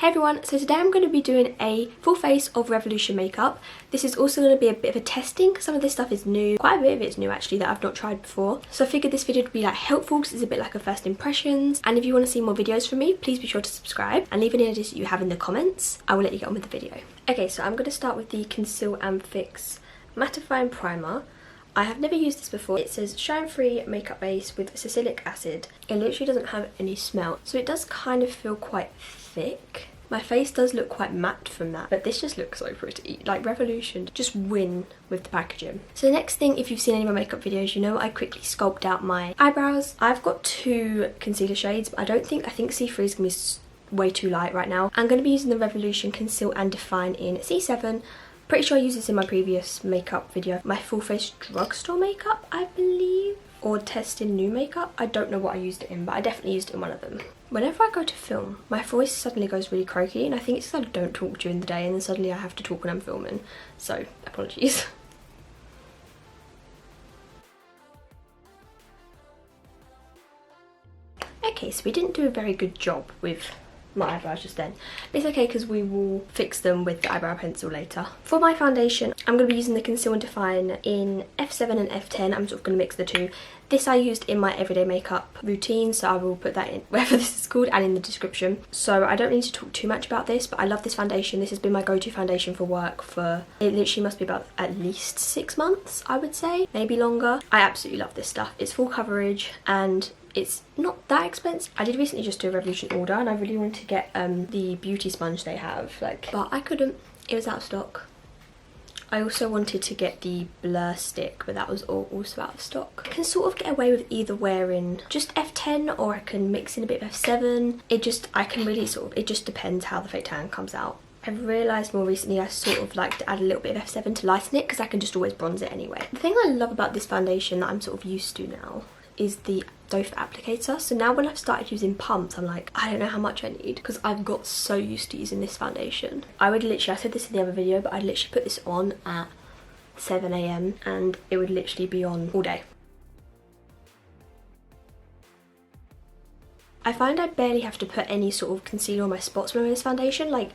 Hey everyone, so today I'm going to be doing a full face of Revolution makeup. This is also going to be a bit of a testing because some of this stuff is new. Quite a bit of it's new actually that I've not tried before. So I figured this video would be like helpful because it's a bit like a first impressions. And if you want to see more videos from me, please be sure to subscribe and leave any ideas that you have in the comments. I will let you get on with the video. Okay, so I'm going to start with the Conceal and Fix Mattifying Primer. I have never used this before. It says shine free makeup base with salicylic acid. It literally doesn't have any smell, so it does kind of feel quite thick. My face does look quite matte from that, but this just looks so pretty. Like Revolution just win with the packaging. So the next thing, if you've seen any of my makeup videos, you know I quickly sculpt out my eyebrows. I've got two concealer shades, but I think C3 is gonna be way too light right now. I'm gonna be using the Revolution Conceal and Define in C7. Pretty sure I used this in my previous makeup video. My full face drugstore makeup, I believe. Or testing new makeup. I don't know what I used it in, but I definitely used it in one of them. Whenever I go to film, my voice suddenly goes really croaky, and I think it's because I don't talk during the day and then suddenly I have to talk when I'm filming. So, apologies. Okay, so we didn't do a very good job with my eyebrows just then. But it's okay because we will fix them with the eyebrow pencil later. For my foundation, I'm going to be using the Conceal and Define in F7 and F10. I'm sort of going to mix the two. This I used in my everyday makeup routine, so I will put that in wherever this is called and in the description. So I don't need to talk too much about this, but I love this foundation. This has been my go-to foundation for work for, it literally must be about at least 6 months, I would say, maybe longer. I absolutely love this stuff. It's full coverage and it's not that expensive. I did recently just do a Revolution order and I really wanted to get the beauty sponge they have, but I couldn't. It was out of stock. I also wanted to get the blur stick, but that was also out of stock. I can sort of get away with either wearing just F10 or I can mix in a bit of F7. I can really it just depends how the fake tan comes out. I've realised more recently I sort of like to add a little bit of F7 to lighten it because I can just always bronze it anyway. The thing I love about this foundation that I'm sort of used to now is the doe foot applicator. So now when I've started using pumps, I'm like, I don't know how much I need because I've got so used to using this foundation. I said this in the other video, but I'd literally put this on at 7 AM and it would literally be on all day. I find I barely have to put any sort of concealer on my spots when I'm in this foundation. Like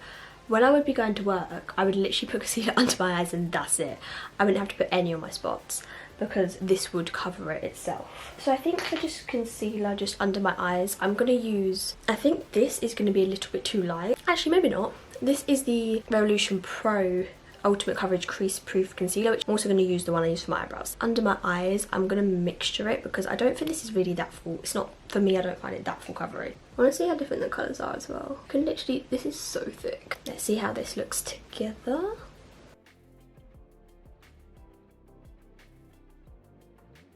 when I would be going to work, I would literally put concealer under my eyes and that's it. I wouldn't have to put any on my spots, because this would cover it itself. So I think for just concealer just under my eyes, I'm going to use, I think this is going to be a little bit too light. Actually, maybe not. This is the Revolution Pro Ultimate Coverage Crease Proof Concealer, which I'm also going to use the one I use for my eyebrows. Under my eyes, I'm going to mixture it because I don't think this is really that full. It's not, for me, I don't find it that full coverage. I want to see how different the colours are as well. You can literally, this is so thick. Let's see how this looks together.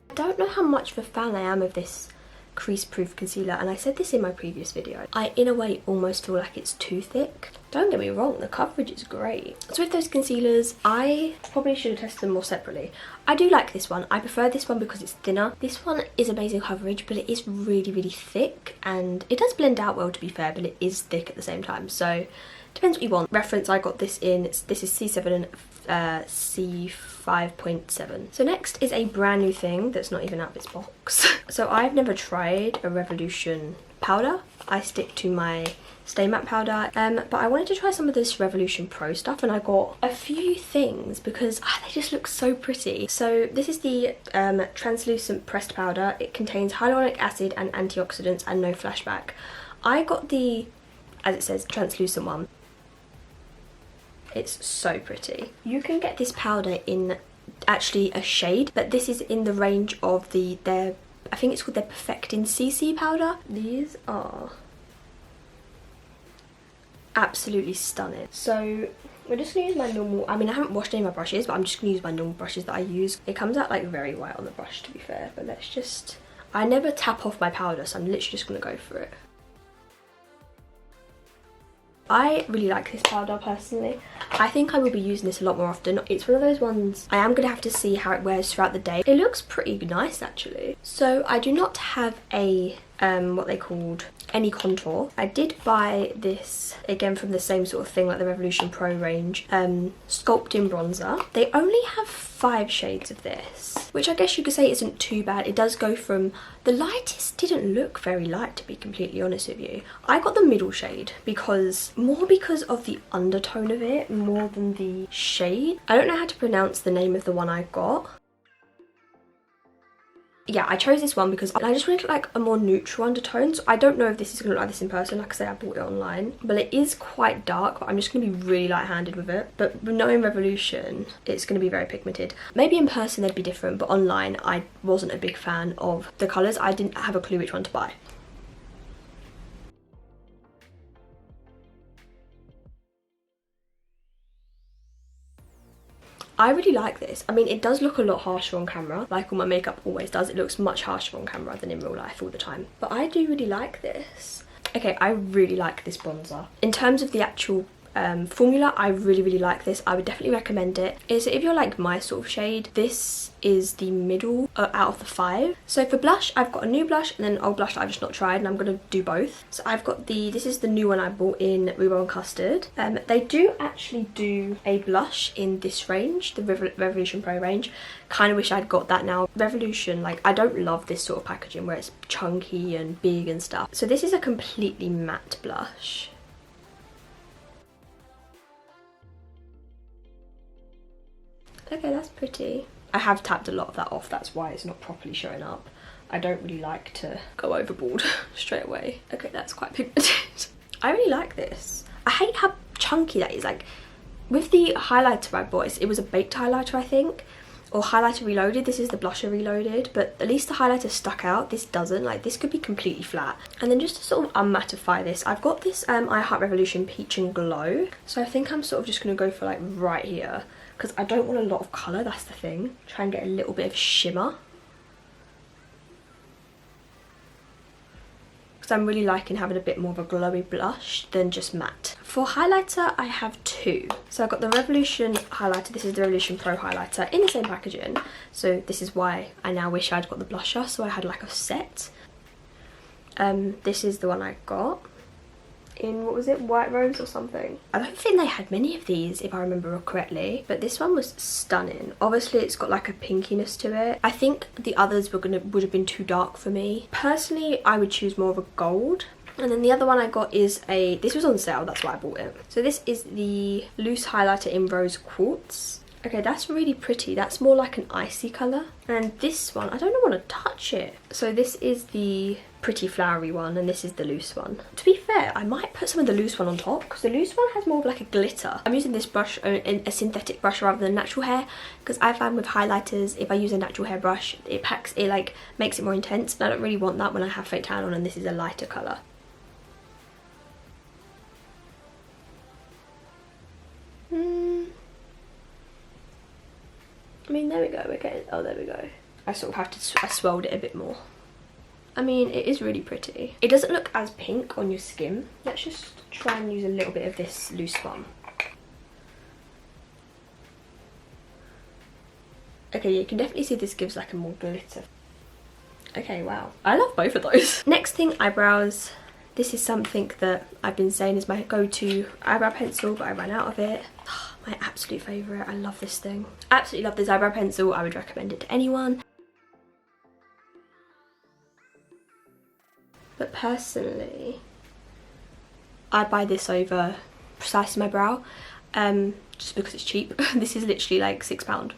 I don't know how much of a fan I am of this crease proof concealer, and I said this in my previous video. I in a way almost feel like it's too thick. Don't get me wrong, the coverage is great. So with those concealers, I probably should have tested them more separately. I do like this one. I prefer this one because it's thinner. This one is amazing coverage, but it is really, really thick and it does blend out well to be fair, but it is thick at the same time. So depends what you want. Reference, I got this in, this is C7 and C5.7. So next is a brand new thing that's not even out of its box. So I've never tried a Revolution powder. I stick to my Stay Matte powder, but I wanted to try some of this Revolution Pro stuff and I got a few things because they just look so pretty. So this is the translucent pressed powder. It contains hyaluronic acid and antioxidants and no flashback. I got the, as it says, translucent one. It's so pretty. You can get this powder in actually a shade, but this is in the range of their, I think it's called their Perfecting CC powder. These are absolutely stunning. So we're just gonna use my normal, I mean I haven't washed any of my brushes, but I'm just gonna use my normal brushes that I use. It comes out like very white on the brush to be fair, but let's just, I never tap off my powder, so I'm literally just gonna go for it. I really like this powder personally. I think I will be using this a lot more often. It's one of those ones I am going to have to see how it wears throughout the day. It looks pretty nice actually. So I do not have a what they called any contour. I did buy this, again from the same sort of thing, like the Revolution Pro range, sculpting bronzer. They only have 5 shades of this, which I guess you could say isn't too bad. It does go from, the lightest didn't look very light, to be completely honest with you. I got the middle shade because of the undertone of it more than the shade. I don't know how to pronounce the name of the one I got. Yeah, I chose this one because I just wanted like a more neutral undertone. So I don't know if this is going to look like this in person. Like I say, I bought it online. But it is quite dark, but I'm just going to be really light-handed with it. But knowing Revolution, it's going to be very pigmented. Maybe in person they'd be different, but online I wasn't a big fan of the colours. I didn't have a clue which one to buy. I really like this. I mean, it does look a lot harsher on camera, like all my makeup always does. It looks much harsher on camera than in real life all the time. But I do really like this. Okay, I really like this bronzer. In terms of the actual formula, I really like this. I would definitely recommend it. Is if you're like my sort of shade, this is the middle out of the 5. So for blush, I've got a new blush and then an old blush that I've just not tried, and I'm going to do both. So I've got this is the new one I bought in Rhubarb and Custard. They do actually do a blush in this range, the Revolution Pro range. Kind of wish I'd got that now. Revolution, like, I don't love this sort of packaging where it's chunky and big and stuff. So this is a completely matte blush. Okay, that's pretty. I have tapped a lot of that off, that's why it's not properly showing up. I don't really like to go overboard straight away. Okay, that's quite pigmented. I really like this. I hate how chunky that is. Like, with the highlighter I bought, it was a baked highlighter, I think, or highlighter reloaded. This is the blusher reloaded, but at least the highlighter stuck out. This doesn't. Like, this could be completely flat. And then just to sort of unmattify this, I've got this I Heart Revolution Peach and Glow. So I think I'm sort of just going to go for like right here, because I don't want a lot of colour, that's the thing. Try and get a little bit of shimmer. Because I'm really liking having a bit more of a glowy blush than just matte. For highlighter, I have 2. So I've got the Revolution highlighter. This is the Revolution Pro highlighter in the same packaging. So this is why I now wish I'd got the blusher, so I had like a set. This is the one I got in, what was it, White Rose or something. I don't think they had many of these if I remember correctly, but this one was stunning. Obviously it's got like a pinkiness to it. I think the others would have been too dark for me. Personally, I would choose more of a gold. And then the other one I got is this was on sale, that's why I bought it. So this is the loose highlighter in Rose Quartz. Okay, that's really pretty. That's more like an icy colour. And this one, I don't want to touch it. So this is the pretty flowery one, and this is the loose one. To be fair, I might put some of the loose one on top, because the loose one has more of like a glitter. I'm using this brush, a synthetic brush rather than natural hair, because I found with highlighters, if I use a natural hair brush, it like makes it more intense, and I don't really want that when I have fake tan on and this is a lighter colour. I mean, there we go, we're getting, oh, there we go. I sort of have to, I swelled it a bit more. I mean, it is really pretty. It doesn't look as pink on your skin. Let's just try and use a little bit of this loose one. Okay, you can definitely see this gives like a more glitter. Okay, wow. I love both of those. Next thing, eyebrows. This is something that I've been saying is my go-to eyebrow pencil, but I ran out of it. My absolute favourite. I love this thing. Absolutely love this eyebrow pencil. I would recommend it to anyone. But personally, I buy this over Precise My Brow, just because it's cheap. This is literally like £6.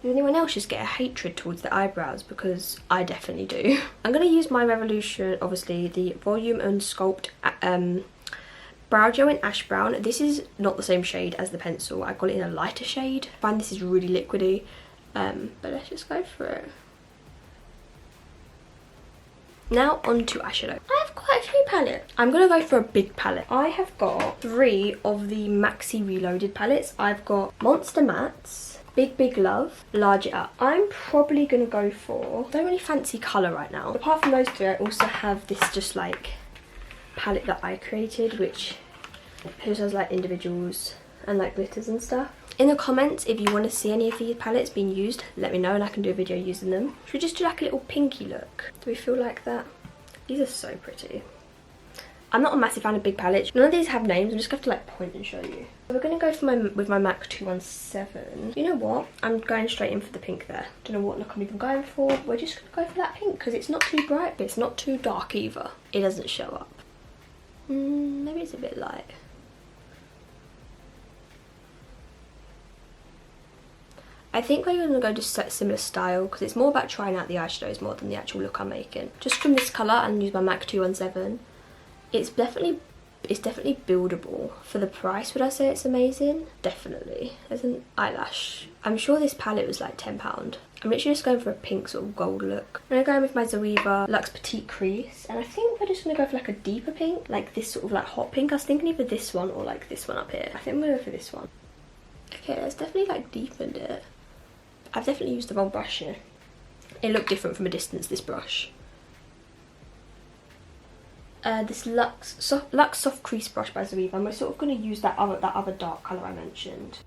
Does anyone else just get a hatred towards the eyebrows? Because I definitely do. I'm going to use my Revolution, obviously, the Volume and Sculpt Brow Gel in Ash Brown. This is not the same shade as the pencil. I got it in a lighter shade. I find this is really liquidy. But let's just go for it. Now on to eyeshadow. I have quite a few palettes. I'm going to go for a big palette. I have got 3 of the Maxi Reloaded palettes. I've got Monster Mattes, Big Love, Large It Up. I'm probably going to go for, don't really fancy colour right now. Apart from those 3, I also have this just like palette that I created, which just has like individuals and like glitters and stuff. In the comments, if you want to see any of these palettes being used, let me know and I can do a video using them. Should we just do like a little pinky look? Do we feel like that? These are so pretty. I'm not a massive fan of big palettes. None of these have names. I'm just going to have to like point and show you. So we're going to go for with my MAC 217. You know what? I'm going straight in for the pink there. Don't know what look I'm even going for. We're just going to go for that pink because it's not too bright, but it's not too dark either. It doesn't show up. Maybe it's a bit light. I think we're going to go just set similar style because it's more about trying out the eyeshadows more than the actual look I'm making. Just from this colour and use my MAC 217. It's definitely buildable. For the price, would I say it's amazing? Definitely. There's an eyelash. I'm sure this palette was like £10. I'm literally just going for a pink sort of gold look. I'm going to go in with my Zoeva Luxe Petite Crease. And I think we're just going to go for like a deeper pink. Like this sort of like hot pink. I was thinking either this one or like this one up here. I think I'm going to go for this one. Okay, that's definitely like deepened it. I've definitely used the wrong brush here. It looked different from a distance, this brush. This Luxe Soft Crease brush by Zoeva, and we're sort of going to use that other dark colour I mentioned.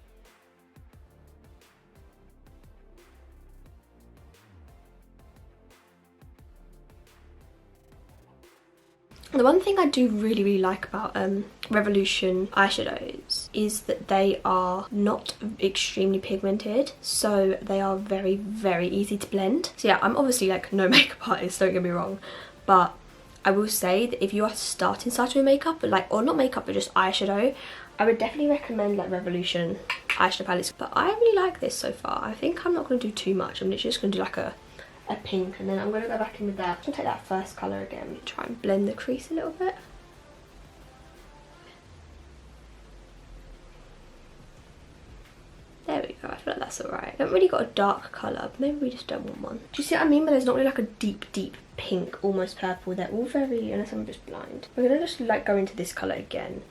The one thing I do really like about Revolution eyeshadows is that they are not extremely pigmented, so they are very easy to blend. So yeah, I'm obviously like no makeup artist, don't get me wrong, but I will say that if you are starting with makeup, but like, or not makeup, but just eyeshadow, I would definitely recommend like Revolution eyeshadow palettes. But I really like this so far. I think I'm not going to do too much. I'm literally just going to do like a pink, and then I'm going to go back in with that. I'm going to take that first colour again and try and blend the crease a little bit. There we go, I feel like that's alright. I haven't really got a dark colour, but maybe we just don't want one. Do you see what I mean? But there's not really like a deep pink, almost purple. They're all very, unless I'm just blind. We're going to just like go into this colour again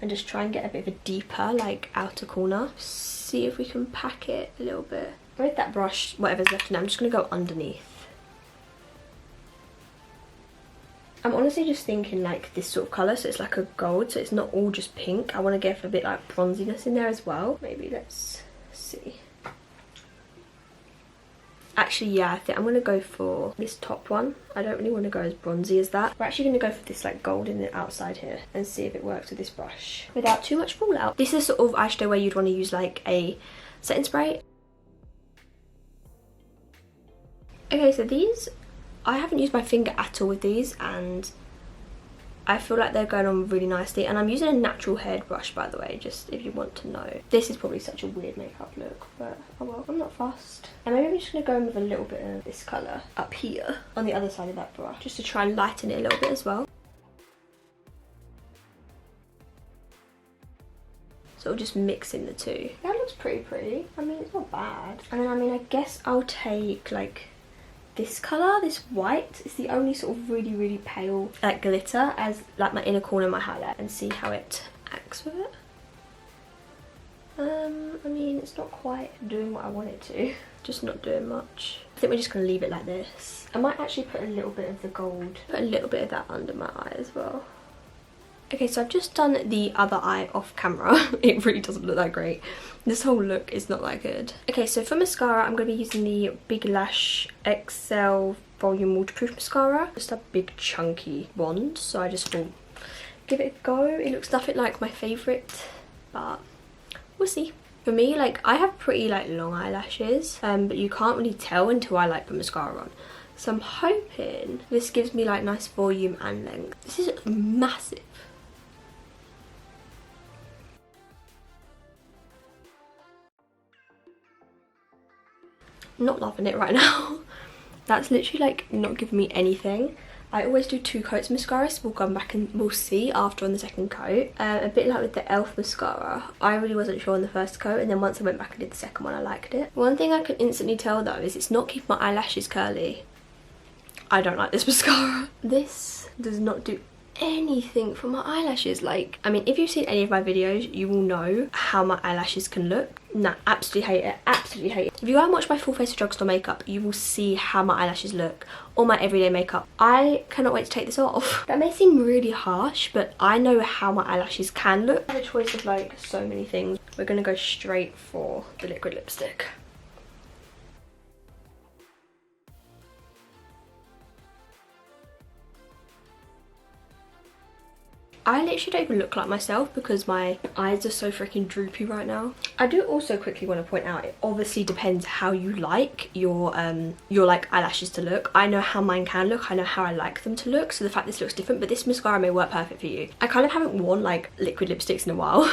and just try and get a bit of a deeper like outer corner. See if we can pack it a little bit. With that brush, whatever's left now, I'm just going to go underneath. I'm honestly just thinking like this sort of colour, so it's like a gold, so it's not all just pink. I want to get a bit like bronziness in there as well. Maybe let's see. Actually, yeah, I think I'm going to go for this top one. I don't really want to go as bronzy as that. We're actually going to go for this like gold in the outside here and see if it works with this brush without too much fallout. This is sort of eyeshadow where you'd want to use like a setting spray. Okay, so these, I haven't used my finger at all with these, and I feel like they're going on really nicely. And I'm using a natural haired brush, by the way, just if you want to know. This is probably such a weird makeup look, but oh well, I'm not fussed. And maybe I'm just going to go in with a little bit of this colour up here on the other side of that brush, just to try and lighten it a little bit as well. Sort of just mixing the two. That looks pretty. I mean, it's not bad. And then, I mean, I guess I'll take like this colour, this white. It's the only sort of really pale like glitter as like my inner corner of my highlight, and see how it acts with it. I mean, it's not quite doing what I want it to. Just not doing much. I think we're just going to leave it like this. I might actually put a little bit of the gold, put a little bit of that under my eye as well. Okay, so I've just done the other eye off camera. It really doesn't look that great. This whole look is not that good. Okay, so for mascara, I'm going to be using the Big Lash XL Volume Waterproof Mascara. Just a big chunky wand, so I just will give it a go. It looks nothing like my favourite, but we'll see. For me, like, I have pretty like long eyelashes, but you can't really tell until I like put mascara on. So I'm hoping this gives me like nice volume and length. This is massive. Not loving it right now. That's literally like not giving me anything. I always do 2 coats of mascara, so we'll come back and we'll see after on the second coat. A bit like with the e.l.f. mascara, I really wasn't sure on the first coat, and then once I went back and did the second one, I liked it. One thing I can instantly tell though is it's not keeping my eyelashes curly. I don't like this mascara. This does not do anything for my eyelashes. Like, I mean, if you've seen any of my videos, you will know how my eyelashes can look. Nah, absolutely hate it, absolutely hate it. If you go and watch my full face of drugstore makeup, you will see how my eyelashes look, or my everyday makeup. I cannot wait to take this off. That may seem really harsh, but I know how my eyelashes can look. I have a choice of like so many things. We're gonna go straight for the liquid lipstick. I literally don't even look like myself because my eyes are so freaking droopy right now. I do also quickly want to point out, it obviously depends how you like your like eyelashes to look. I know how mine can look, I know how I like them to look, so the fact this looks different, but this mascara may work perfect for you. I kind of haven't worn like liquid lipsticks in a while.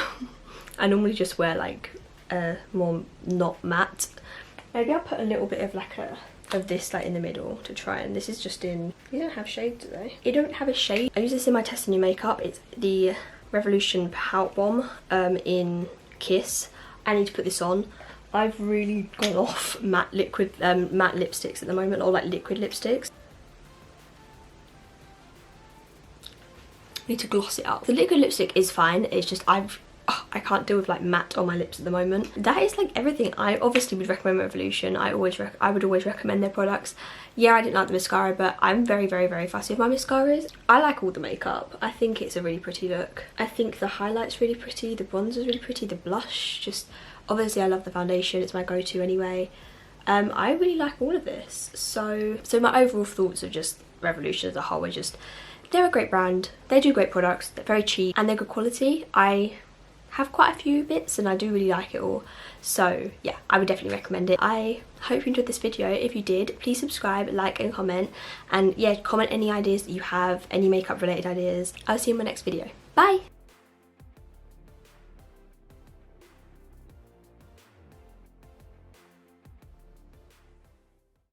I normally just wear like more not matte. Maybe I'll put a little bit of like of this like in the middle to try, and this is just in, you don't have shade today. You don't have a shade. I use this in my Test New Makeup. It's the Revolution Pout Bomb in Kiss. I need to put this on. I've really gone off matte lipsticks at the moment, or like liquid lipsticks. I need to gloss it up. The liquid lipstick is fine, it's just I can't deal with like matte on my lips at the moment. That is like everything. I obviously would recommend Revolution. I would always recommend their products. Yeah, I didn't like the mascara, but I'm very fussy with my mascaras. I like all the makeup. I think it's a really pretty look. I think the highlight's really pretty, the bronzer's really pretty, the blush, just obviously I love the foundation, it's my go-to anyway. I really like all of this. So my overall thoughts of just Revolution as a whole are just, they're a great brand, they do great products, they're very cheap and they're good quality. I have quite a few bits and I do really like it all, so yeah, I would definitely recommend it. I hope you enjoyed this video. If you did, please subscribe, like and comment, and yeah, comment any ideas that you have, any makeup related ideas. I'll see you in my next video. Bye!